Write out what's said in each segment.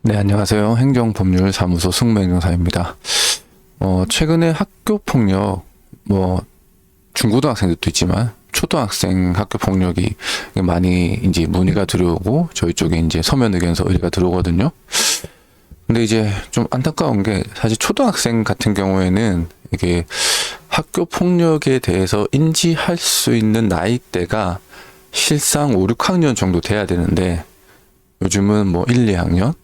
네, 안녕하세요. 행정법률사무소 승무행정사입니다. 최근에 학교 폭력, 중고등학생들도 있지만, 초등학생 학교 폭력이 많이 이제 문의가 들어오고, 저희 쪽에 이제 서면 의견서 의뢰가 들어오거든요. 근데 이제 좀 안타까운 게, 사실 초등학생 같은 경우에는 이게 학교 폭력에 대해서 인지할 수 있는 나이대가 실상 5, 6학년 정도 돼야 되는데, 요즘은 1, 2학년,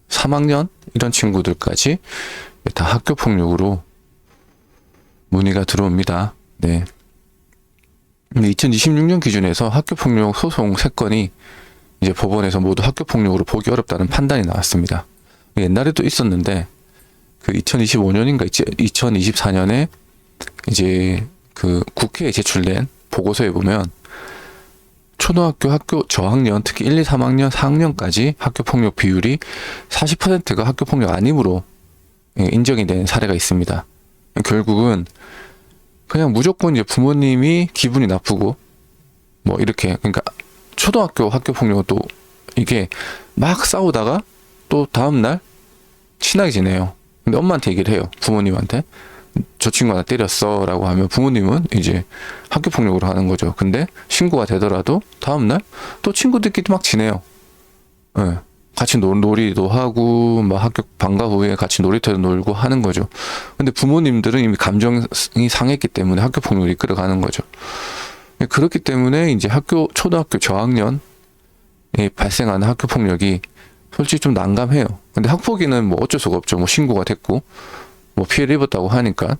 3학년 이런 친구들까지 다 학교 폭력으로 문의가 들어옵니다. 네. 2026년 기준에서 학교 폭력 소송 3건이 이제 법원에서 모두 학교 폭력으로 보기 어렵다는 판단이 나왔습니다. 옛날에도 있었는데 그 2025년인가 2024년에 이제 그 국회에 제출된 보고서에 보면 초등학교 학교 저학년, 특히 1, 2, 3학년, 4학년까지 학교 폭력 비율이 40%가 학교 폭력 아님으로 인정이 된 사례가 있습니다. 결국은 그냥 무조건 이제 부모님이 기분이 나쁘고 이렇게, 그러니까 초등학교 학교 폭력은 또 이게 막 싸우다가 또 다음날 친하게 지내요. 근데 엄마한테 얘기를 해요. 부모님한테. 저 친구 하나 때렸어 라고 하면 부모님은 이제 학교 폭력으로 하는 거죠. 근데 신고가 되더라도 다음날 또 친구들끼리 막 지내요. 네. 같이 놀이도 하고 학교 방과 후에 같이 놀이터에도 놀고 하는 거죠. 근데 부모님들은 이미 감정이 상했기 때문에 학교 폭력을 이끌어가는 거죠. 그렇기 때문에 이제 초등학교 저학년에 발생하는 학교 폭력이 솔직히 좀 난감해요. 근데 학폭위는 어쩔 수가 없죠. 신고가 됐고 피해를 입었다고 하니까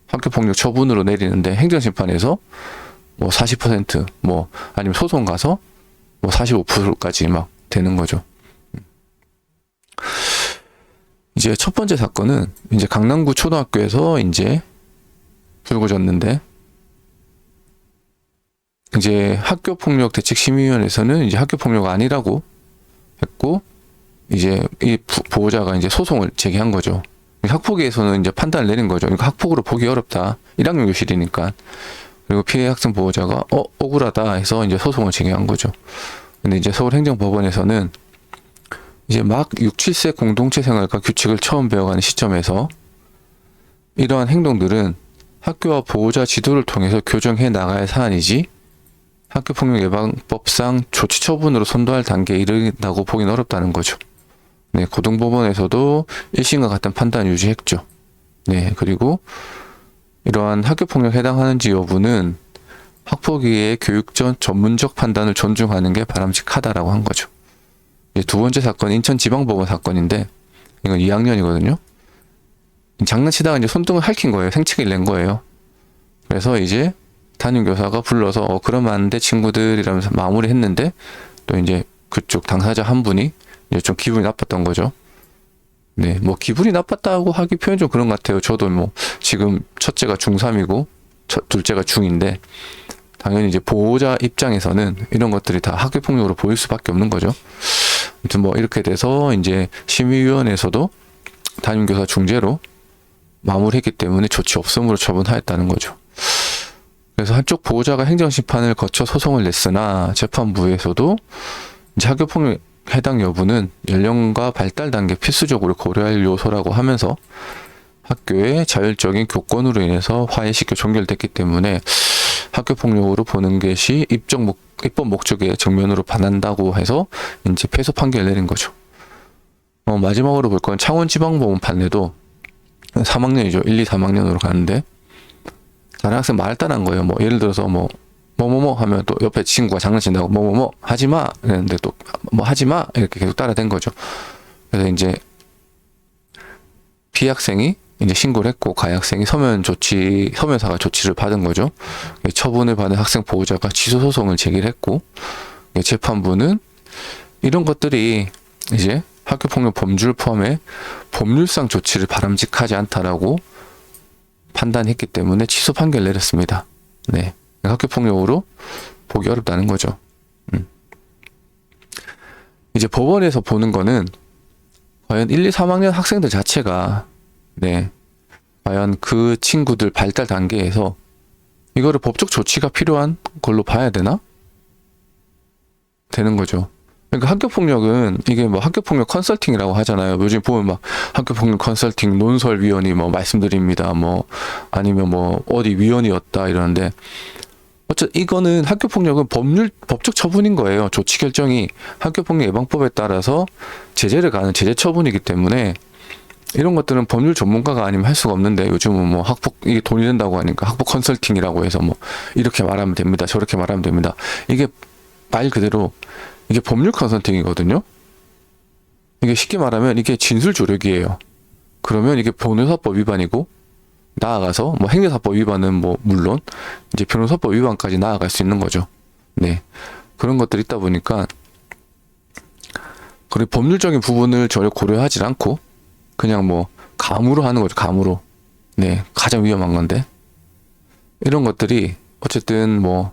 학교폭력 처분으로 내리는데 행정심판에서 40% 아니면 소송 가서 45%까지 막 되는 거죠. 이제 첫 번째 사건은 이제 강남구 초등학교에서 이제 불거졌는데, 이제 학교폭력대책심의위원회에서는 이제 학교폭력 아니라고 했고, 이제 이 보호자가 이제 소송을 제기한 거죠. 학폭위에서는 이제 판단을 내린 거죠. 이거 학폭으로 보기 어렵다. 1학년 교실이니까. 그리고 피해 학생 보호자가 억울하다 해서 이제 소송을 제기한 거죠. 근데 이제 서울행정법원에서는 이제 막 6, 7세 공동체 생활과 규칙을 처음 배워가는 시점에서 이러한 행동들은 학교와 보호자 지도를 통해서 교정해 나가야 할 사안이지 학교폭력 예방법상 조치 처분으로 선도할 단계에 이른다고 보기는 어렵다는 거죠. 네, 고등법원에서도 1심과 같은 판단 유지했죠. 네, 그리고 이러한 학교폭력 해당하는지 여부는 학폭위의 교육 전 전문적 판단을 존중하는 게 바람직하다라고 한 거죠. 이제 두 번째 사건, 인천지방법원 사건인데, 이건 2학년이거든요. 장난치다가 이제 손등을 핥힌 거예요. 생치기를 낸 거예요. 그래서 이제 담임교사가 불러서 그러면 안 돼 친구들 이러면서 마무리했는데, 또 이제 그쪽 당사자 한 분이 이제 좀 기분이 나빴던 거죠. 네, 기분이 나빴다고 하기 표현 좀 그런 것 같아요. 저도 지금 첫째가 중3이고 둘째가 중2인데 당연히 이제 보호자 입장에서는 이런 것들이 다 학교폭력으로 보일 수밖에 없는 거죠. 아무튼 이렇게 돼서 이제 심의위원회에서도 담임교사 중재로 마무리했기 때문에 조치 없음으로 처분하였다는 거죠. 그래서 한쪽 보호자가 행정심판을 거쳐 소송을 냈으나 재판부에서도 이제 학교폭력 해당 여부는 연령과 발달 단계 필수적으로 고려할 요소라고 하면서 학교의 자율적인 교권으로 인해서 화해시켜 종결됐기 때문에 학교폭력으로 보는 것이 입법 목적의 정면으로 반한다고 해서 이제 패소 판결을 내린 거죠. 마지막으로 볼 건 창원지방법원 판례도 3학년이죠. 1, 2, 3학년으로 가는데 다른 학생 말 따라한 거예요. 예를 들어서 하면 또 옆에 친구가 장난친다고 하지마 이랬는데 또 하지마 이렇게 계속 따라댄 거죠. 그래서 이제 B학생이 이제 신고를 했고 가해학생이 서면사과 조치를 받은 거죠. 처분을 받은 학생 보호자가 취소 소송을 제기를 했고, 재판부는 이런 것들이 이제 학교폭력 범주를 포함해 법률상 조치를 바람직하지 않다라고 판단했기 때문에 취소 판결을 내렸습니다. 네. 학교폭력으로 보기 어렵다는 거죠. 이제 법원에서 보는 거는 과연 1, 2, 3학년 학생들 자체가 과연 그 친구들 발달 단계에서 이거를 법적 조치가 필요한 걸로 봐야 되나? 되는 거죠. 그러니까 학교폭력은 이게 뭐 학교폭력 컨설팅이라고 하잖아요. 요즘 보면 막 학교폭력 컨설팅 논설위원이 뭐 말씀드립니다. 뭐 아니면 뭐 어디 위원이었다 이러는데 이거는 학교폭력은 법적 처분인 거예요. 조치 결정이 학교폭력 예방법에 따라서 제재를 가는 제재 처분이기 때문에 이런 것들은 법률 전문가가 아니면 할 수가 없는데 요즘은 뭐 이게 돈이 된다고 하니까 학폭 컨설팅이라고 해서 뭐 이렇게 말하면 됩니다. 저렇게 말하면 됩니다. 이게 말 그대로 이게 법률 컨설팅이거든요. 이게 쉽게 말하면 이게 진술 조력이에요. 그러면 이게 변호사법 위반이고 나아가서 뭐 행정사법 위반은 뭐 물론 이제 변호사법 위반까지 나아갈 수 있는 거죠. 네. 그런 것들이 있다 보니까 그리고 법률적인 부분을 전혀 고려하지 않고 그냥 뭐 감으로 하는 거죠. 감으로. 네. 가장 위험한 건데. 이런 것들이 어쨌든 뭐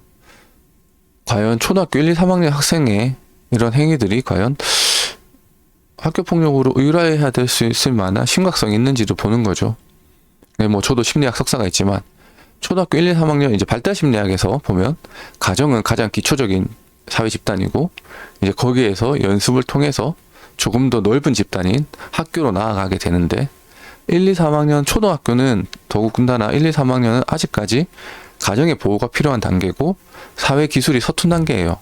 과연 초등학교 1, 2, 3학년 학생의 이런 행위들이 과연 학교폭력으로 의뢰해야 될 수 있을 만한 심각성이 있는지도 보는 거죠. 네, 뭐 저도 심리학 석사가 있지만 초등학교 1, 2, 3학년 이제 발달심리학에서 보면 가정은 가장 기초적인 사회 집단이고 이제 거기에서 연습을 통해서 조금 더 넓은 집단인 학교로 나아가게 되는데 1, 2, 3학년 초등학교는 더군다나 1, 2, 3학년은 아직까지 가정의 보호가 필요한 단계고 사회 기술이 서툰 단계예요.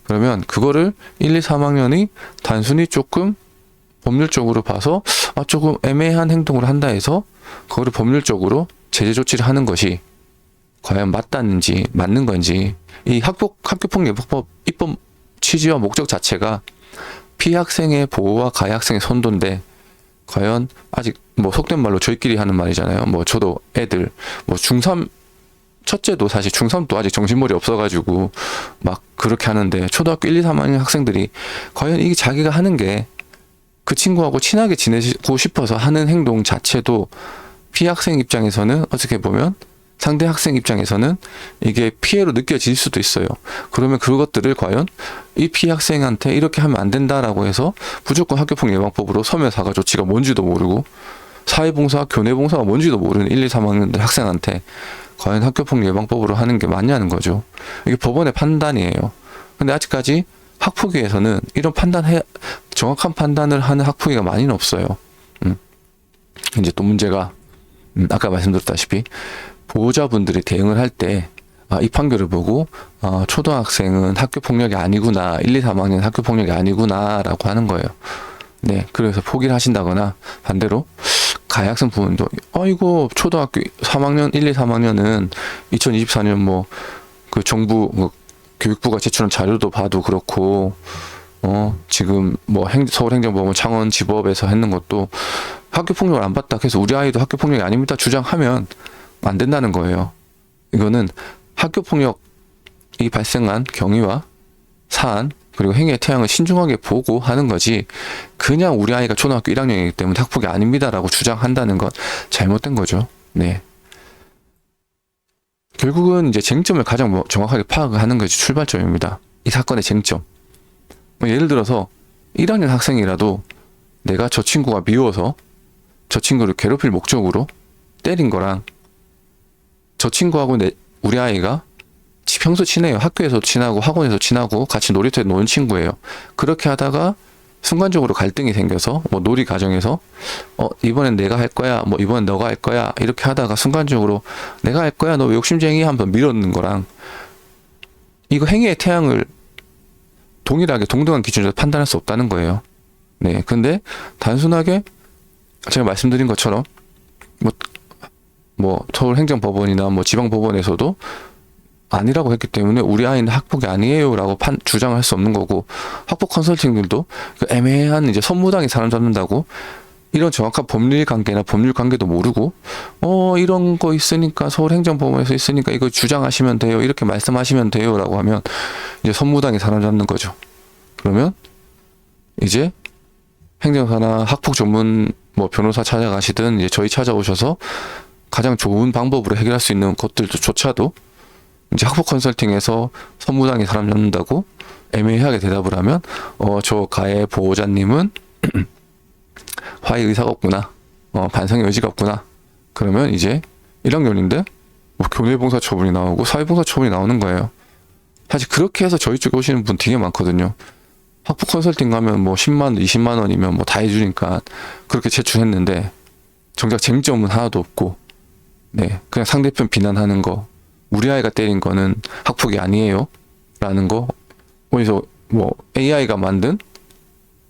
그러면 그거를 1, 2, 3학년이 단순히 조금 법률적으로 봐서 조금 애매한 행동을 한다 해서 그거를 법률적으로 제재 조치를 하는 것이 과연 맞다는지 맞는 건지 이 학교폭력예방법 입법 취지와 목적 자체가 피학생의 보호와 가해 학생의 선도인데 과연 아직 뭐 속된 말로 저희끼리 하는 말이잖아요. 뭐 저도 애들 뭐 중3 첫째도 사실 중3도 아직 정신머리 없어가지고 막 그렇게 하는데 초등학교 1, 2, 3학년 학생들이 과연 이게 자기가 하는 게 그 친구하고 친하게 지내고 싶어서 하는 행동 자체도 피학생 입장에서는 어떻게 보면 상대 학생 입장에서는 이게 피해로 느껴질 수도 있어요. 그러면 그것들을 과연 이 피학생한테 이렇게 하면 안 된다라고 해서 무조건 학교폭력 예방법으로 서면 사과 조치가 뭔지도 모르고 사회봉사, 교내봉사가 뭔지도 모르는 1, 2, 3학년들 학생한테 과연 학교폭력 예방법으로 하는 게 맞냐는 거죠. 이게 법원의 판단이에요. 근데 아직까지 학폭위에서는 이런 정확한 판단을 하는 학폭위가 많이는 없어요. 이제 또 문제가 아까 말씀드렸다시피 보호자분들이 대응을 할 때 이 판결을 보고 초등학생은 학교폭력이 아니구나 1, 2, 3학년 학교폭력이 아니구나 라고 하는 거예요. 네, 그래서 포기를 하신다거나 반대로 가해 학생 부분도 이거 초등학교 3학년 1, 2, 3학년은 2024년 뭐 그 정부 교육부가 제출한 자료도 봐도 그렇고 지금 뭐 서울행정법원 창원지법에서 했는 것도 학교폭력을 안 봤다 해서 우리 아이도 학교폭력이 아닙니다 주장하면 안 된다는 거예요. 이거는 학교폭력이 발생한 경위와 사안 그리고 행위의 태양을 신중하게 보고 하는 거지 그냥 우리 아이가 초등학교 1학년이기 때문에 학폭이 아닙니다라고 주장한다는 건 잘못된 거죠. 네. 결국은 이제 쟁점을 가장 정확하게 파악하는 것이 출발점입니다. 이 사건의 쟁점. 예를 들어서 1학년 학생이라도 내가 저 친구가 미워서 저 친구를 괴롭힐 목적으로 때린 거랑 저 친구하고 우리 아이가 평소 친해요. 학교에서 친하고 학원에서 친하고 같이 놀이터에 노는 친구예요. 그렇게 하다가 순간적으로 갈등이 생겨서 뭐 놀이 과정에서 이번엔 내가 할 거야 뭐 이번엔 너가 할 거야 이렇게 하다가 순간적으로 내가 할 거야 너 왜 욕심쟁이 한번 밀었는 거랑 이거 행위의 태양을 동일하게 동등한 기준으로 판단할 수 없다는 거예요. 네, 근데 단순하게 제가 말씀드린 것처럼 뭐 서울행정법원이나 뭐 지방법원에서도 아니라고 했기 때문에 우리 아이는 학폭이 아니에요라고 주장할 수 없는 거고 학폭 컨설팅들도 그 애매한 이제 선무당이 사람 잡는다고 이런 정확한 법률 관계나 법률 관계도 모르고 이런 거 있으니까 서울행정법원에서 있으니까 이거 주장하시면 돼요 이렇게 말씀하시면 돼요라고 하면 이제 선무당이 사람 잡는 거죠. 그러면 이제 행정사나 학폭 전문 뭐 변호사 찾아가시든 이제 저희 찾아오셔서 가장 좋은 방법으로 해결할 수 있는 것들조차도 이제 학폭 컨설팅에서 선무당이 사람 잡는다고 애매하게 대답을 하면 저 가해 보호자님은 화해 의사가 없구나 반성의 의지가 없구나 그러면 이제 1학년인데 뭐 교내봉사 처분이 나오고 사회봉사 처분이 나오는 거예요. 사실 그렇게 해서 저희 쪽에 오시는 분 되게 많거든요. 학폭 컨설팅 가면 뭐 10만 원, 20만 원이면 뭐 다 해주니까 그렇게 제출했는데 정작 쟁점은 하나도 없고, 네, 그냥 상대편 비난하는 거, 우리 아이가 때린 거는 학폭이 아니에요 라는 거, 어디서 뭐 AI가 만든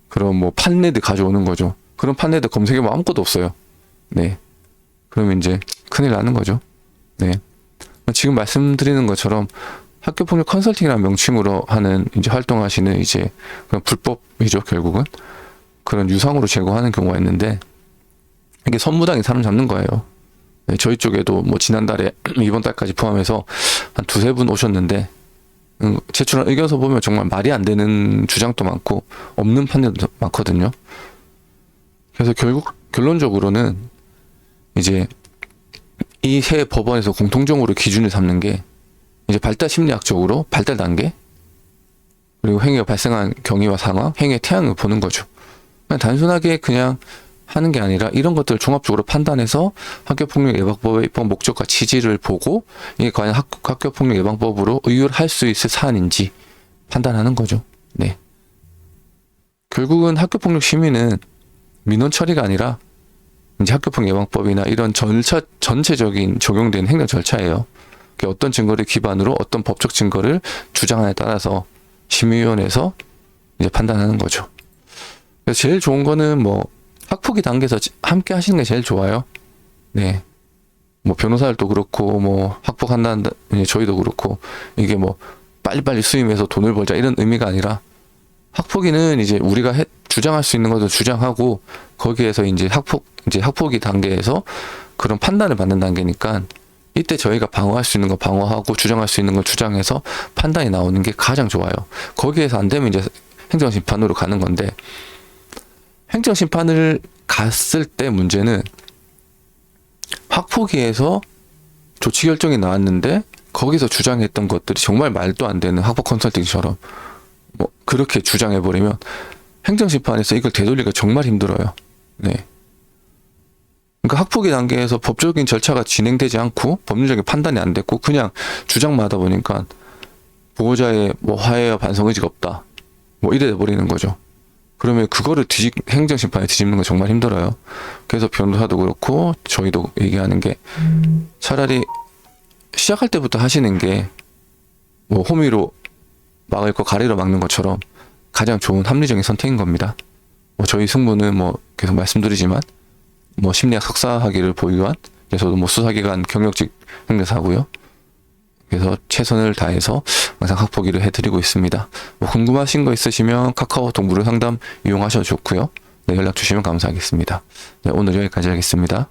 그런 뭐 판례들 가져오는 거죠. 그런 판례들 검색해보면 아무것도 없어요. 네, 그러면 이제 큰일 나는 거죠. 네, 지금 말씀드리는 것처럼 학교폭력 컨설팅이라는 명칭으로 하는 이제 활동하시는 이제 그런 불법이죠, 결국은. 그런 유상으로 제공하는 경우가 있는데, 이게 선무당이 사람 잡는 거예요. 네, 저희 쪽에도 뭐 지난달에 이번 달까지 포함해서 한 두세 분 오셨는데, 제출한 의견서 보면 정말 말이 안 되는 주장도 많고 없는 판례도 많거든요. 그래서 결국 결론적으로는 이제 이 세 법원에서 공통적으로 기준을 삼는 게 이제 발달 심리학적으로 발달 단계, 그리고 행위가 발생한 경위와 상황, 행위의 태양을 보는 거죠. 그냥 단순하게 그냥 하는 게 아니라 이런 것들을 종합적으로 판단해서 학교폭력 예방법의 입법 목적과 취지를 보고 이게 과연 학교폭력 예방법으로 의율할 수 있을 사안인지 판단하는 거죠. 네. 결국은 학교폭력 심의는 민원 처리가 아니라 이제 학교폭력 예방법이나 이런 절차 전체적인 적용된 행정 절차예요. 어떤 증거를 기반으로 어떤 법적 증거를 주장하냐에 따라서 심의위원회에서 이제 판단하는 거죠. 그래서 제일 좋은 거는 뭐 학폭위 단계에서 함께 하시는 게 제일 좋아요. 네. 뭐 변호사들도 그렇고 뭐 학폭한다는 저희도 그렇고 이게 뭐 빨리빨리 수임해서 돈을 벌자 이런 의미가 아니라 학폭위는 이제 우리가 주장할 수 있는 것도 주장하고 거기에서 이제 학폭위 단계에서 그런 판단을 받는 단계니까 이때 저희가 방어할 수 있는 거 방어하고 주장할 수 있는 거 주장해서 판단이 나오는 게 가장 좋아요. 거기에서 안 되면 이제 행정심판으로 가는 건데, 행정심판을 갔을 때 문제는 학폭위에서 조치 결정이 나왔는데 거기서 주장했던 것들이 정말 말도 안 되는 학폭 컨설팅처럼 뭐 그렇게 주장해버리면 행정심판에서 이걸 되돌리기가 정말 힘들어요. 네. 그러니까 학폭위 단계에서 법적인 절차가 진행되지 않고 법률적인 판단이 안 됐고 그냥 주장만 하다 보니까 보호자의 뭐 화해와 반성 의지가 없다, 뭐 이래 버리는 거죠. 그러면 그거를 행정심판에 뒤집는 건 정말 힘들어요. 그래서 변호사도 그렇고 저희도 얘기하는 게 차라리 시작할 때부터 하시는 게 뭐 호미로 막을 거 가리로 막는 것처럼 가장 좋은 합리적인 선택인 겁니다. 뭐 저희 승무는 뭐 계속 말씀드리지만 뭐 심리학 석사 학위를 보유한, 저도 뭐 수사기관 경력직 행정사고요. 그래서 최선을 다해서 항상 학폭위를 해드리고 있습니다. 뭐 궁금하신 거 있으시면 카카오 동무료 상담 이용하셔도 좋고요. 네, 연락 주시면 감사하겠습니다. 네, 오늘 여기까지 하겠습니다.